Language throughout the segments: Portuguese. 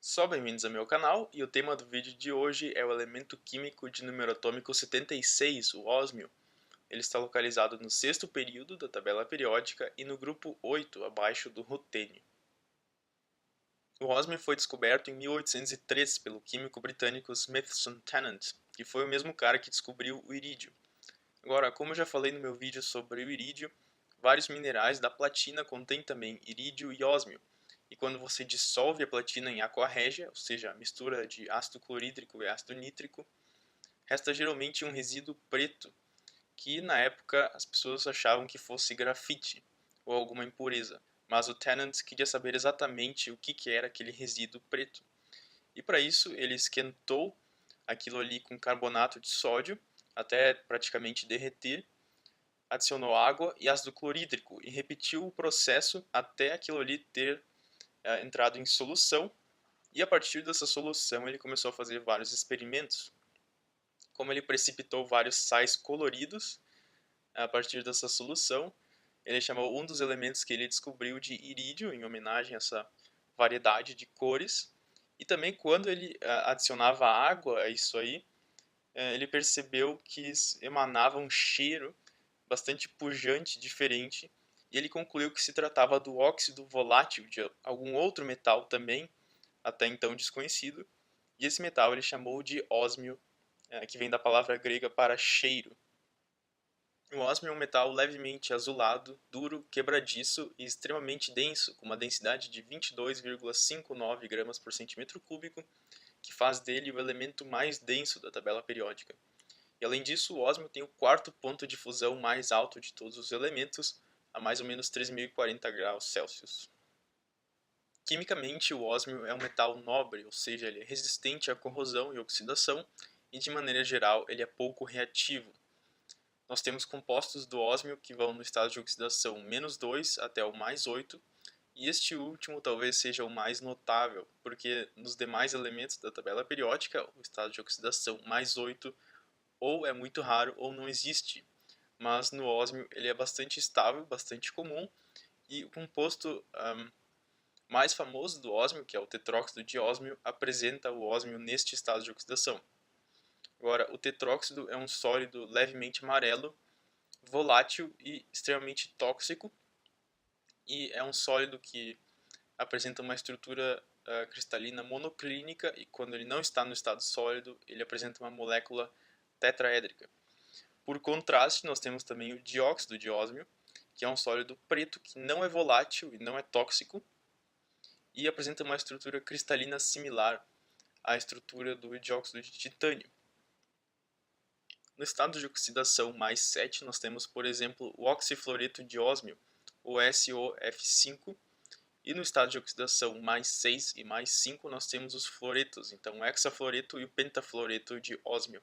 Só bem-vindos ao meu canal, e o tema do vídeo de hoje é o elemento químico de número atômico 76, o ósmio. Ele está localizado no sexto período da tabela periódica e no grupo 8, abaixo do rutênio. O ósmio foi descoberto em 1803 pelo químico britânico Smithson Tennant, que foi o mesmo cara que descobriu o irídio. Agora, como eu já falei no meu vídeo sobre o irídio, vários minerais da platina contêm também irídio e ósmio. E quando você dissolve a platina em aqua regia, ou seja, a mistura de ácido clorídrico e ácido nítrico, resta geralmente um resíduo preto, que na época as pessoas achavam que fosse grafite ou alguma impureza. Mas o Tennant queria saber exatamente o que era aquele resíduo preto. E para isso ele esquentou aquilo ali com carbonato de sódio até praticamente derreter, adicionou água e ácido clorídrico e repetiu o processo até aquilo ali ter entrado em solução. E a partir dessa solução ele começou a fazer vários experimentos. Como ele precipitou vários sais coloridos a partir dessa solução, ele chamou um dos elementos que ele descobriu de irídio, em homenagem a essa variedade de cores. E também quando ele adicionava água a isso aí, ele percebeu que emanava um cheiro bastante pujante, diferente, e ele concluiu que se tratava do óxido volátil de algum outro metal também, até então desconhecido, e esse metal ele chamou de ósmio, que vem da palavra grega para cheiro. O ósmio é um metal levemente azulado, duro, quebradiço e extremamente denso, com uma densidade de 22,59 gramas por centímetro cúbico, que faz dele o elemento mais denso da tabela periódica. E além disso, o ósmio tem o quarto ponto de fusão mais alto de todos os elementos, a mais ou menos 3040 graus Celsius. Quimicamente, o ósmio é um metal nobre, ou seja, ele é resistente à corrosão e oxidação, e de maneira geral ele é pouco reativo. Nós temos compostos do ósmio que vão no estado de oxidação -2 até o +8, e este último talvez seja o mais notável, porque nos demais elementos da tabela periódica, o estado de oxidação +8 ou é muito raro ou não existe, mas no ósmio ele é bastante estável, bastante comum, e o composto mais famoso do ósmio, que é o tetróxido de ósmio, apresenta o ósmio neste estado de oxidação. Agora, o tetróxido é um sólido levemente amarelo, volátil e extremamente tóxico, e é um sólido que apresenta uma estrutura cristalina monoclínica, e quando ele não está no estado sólido, ele apresenta uma molécula tetraédrica. Por contraste, nós temos também o dióxido de ósmio, que é um sólido preto que não é volátil e não é tóxico, e apresenta uma estrutura cristalina similar à estrutura do dióxido de titânio. No estado de oxidação +7, nós temos, por exemplo, o oxifluoreto de ósmio, o SOF5, e no estado de oxidação +6 e +5, nós temos os fluoretos, então o hexafluoreto e o pentafluoreto de ósmio.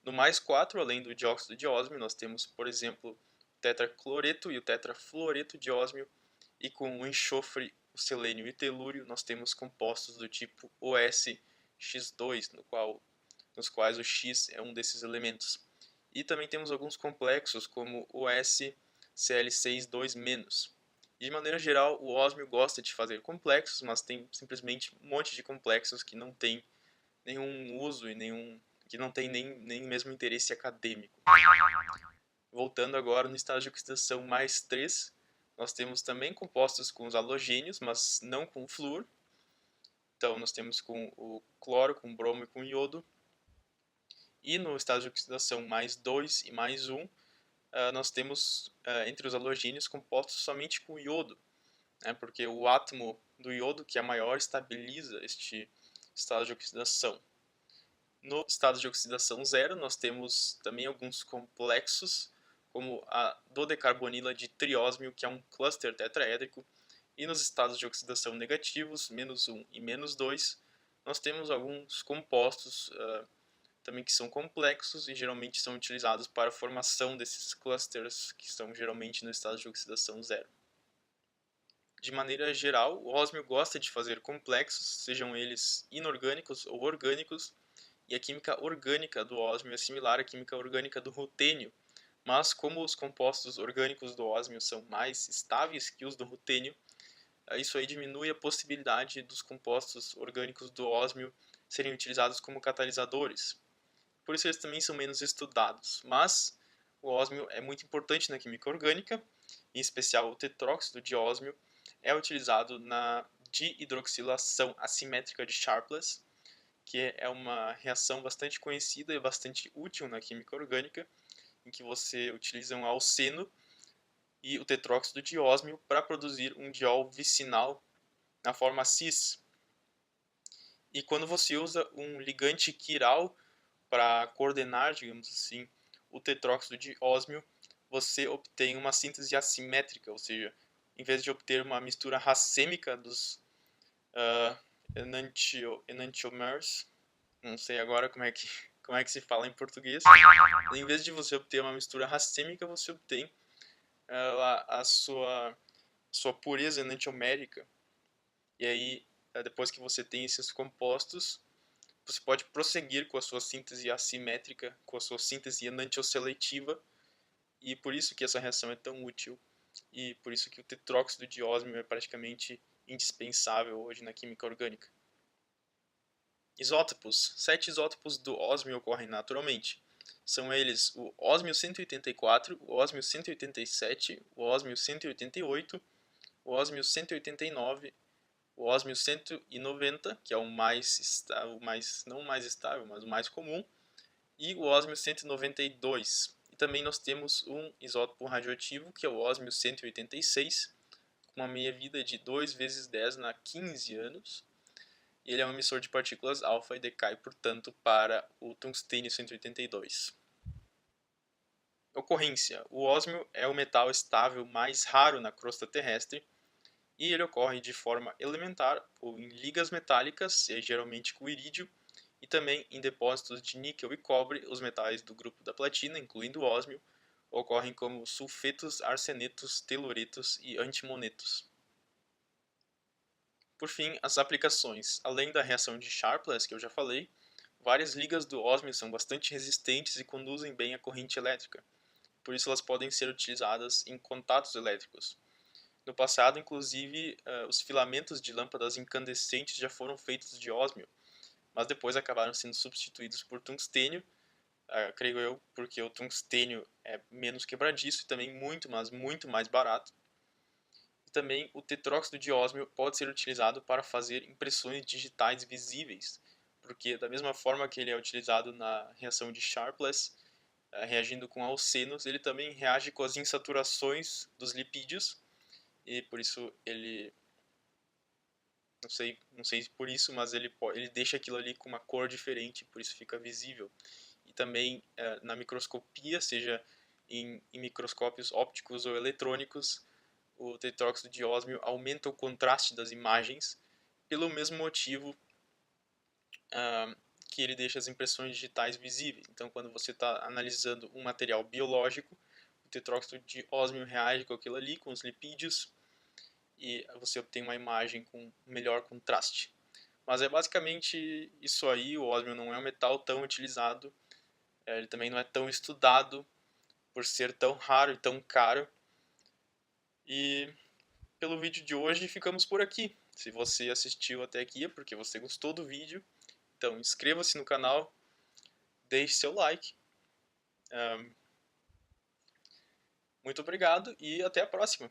No +4, além do dióxido de ósmio, nós temos, por exemplo, o tetracloreto e o tetrafluoreto de ósmio, e com o enxofre, o selênio e o telúrio, nós temos compostos do tipo OSX2, nos quais o X é um desses elementos. E também temos alguns complexos, como o SCl62-. De maneira geral, o ósmio gosta de fazer complexos, mas tem simplesmente um monte de complexos que não tem nenhum uso e que não tem nem mesmo interesse acadêmico. Voltando agora no estado de oxidação +3, nós temos também compostos com os halogênios, mas não com o flúor. Então nós temos com o cloro, com bromo e com iodo. E no estado de oxidação +2 e +1, nós temos entre os halogênios compostos somente com iodo, porque o átomo do iodo, que é maior, estabiliza este estado de oxidação. No estado de oxidação zero, nós temos também alguns complexos, como a dodecarbonila de triósmio, que é um cluster tetraédrico, e nos estados de oxidação negativos, -1 e -2, nós temos alguns compostos também que são complexos e geralmente são utilizados para a formação desses clusters que estão geralmente no estado de oxidação zero. De maneira geral, o ósmio gosta de fazer complexos, sejam eles inorgânicos ou orgânicos, e a química orgânica do ósmio é similar à química orgânica do rutênio, mas como os compostos orgânicos do ósmio são mais estáveis que os do rutênio, Isso aí diminui a possibilidade dos compostos orgânicos do ósmio serem utilizados como catalisadores. Por isso eles também são menos estudados. Mas o ósmio é muito importante na química orgânica, em especial o tetróxido de ósmio é utilizado na dihidroxilação assimétrica de Sharpless, que é uma reação bastante conhecida e bastante útil na química orgânica, em que você utiliza um alceno e o tetróxido de ósmio para produzir um diol vicinal na forma cis. E quando você usa um ligante quiral para coordenar, digamos assim, o tetróxido de ósmio, você obtém uma síntese assimétrica, ou seja, em vez de obter uma mistura racêmica dos enantiomers, não sei agora como é que se fala em português, em vez de você obter uma mistura racêmica, você obtém a sua pureza enantiomérica. E aí, depois que você tem esses compostos, você pode prosseguir com a sua síntese assimétrica, com a sua síntese enantioseletiva, e por isso que essa reação é tão útil, e por isso que o tetróxido de ósmio é praticamente indispensável hoje na química orgânica. Isótopos. 7 isótopos do ósmio ocorrem naturalmente. São eles o ósmio 184, o ósmio 187, o ósmio 188, o ósmio 189, o ósmio 190, que é o mais estável, não o mais estável, mas o mais comum, e o ósmio 192. E também nós temos um isótopo radioativo, que é o ósmio 186, com uma meia-vida de 2 vezes 10 na 15 anos. Ele é um emissor de partículas alfa e decai, portanto, para o tungstênio 182. Ocorrência. O ósmio é o metal estável mais raro na crosta terrestre e ele ocorre de forma elementar ou em ligas metálicas, geralmente com irídio, e também em depósitos de níquel e cobre. Os metais do grupo da platina, incluindo o ósmio, ocorrem como sulfetos, arsenetos, teluretos e antimonetos. Por fim, as aplicações. Além da reação de Sharpless, que eu já falei, várias ligas do ósmio são bastante resistentes e conduzem bem a corrente elétrica. Por isso elas podem ser utilizadas em contatos elétricos. No passado, inclusive, os filamentos de lâmpadas incandescentes já foram feitos de ósmio, mas depois acabaram sendo substituídos por tungstênio, creio eu, porque o tungstênio é menos quebradiço e também muito, mas muito mais barato. E também o tetróxido de ósmio pode ser utilizado para fazer impressões digitais visíveis, porque da mesma forma que ele é utilizado na reação de Sharpless, reagindo com alcenos, ele também reage com as insaturações dos lipídios, e por isso ele, não sei por isso, mas ele deixa aquilo ali com uma cor diferente, por isso fica visível. E também na microscopia, seja em microscópios ópticos ou eletrônicos, o tetróxido de ósmio aumenta o contraste das imagens, pelo mesmo motivo que ele deixa as impressões digitais visíveis. Então, quando você está analisando um material biológico, o tetróxido de ósmio reage com aquilo ali, com os lipídios, e você obtém uma imagem com melhor contraste. Mas é basicamente isso aí. O ósmio não é um metal tão utilizado, ele também não é tão estudado por ser tão raro e tão caro. E pelo vídeo de hoje ficamos por aqui. Se você assistiu até aqui é porque você gostou do vídeo, então inscreva-se no canal, deixe seu like. Muito obrigado e até a próxima!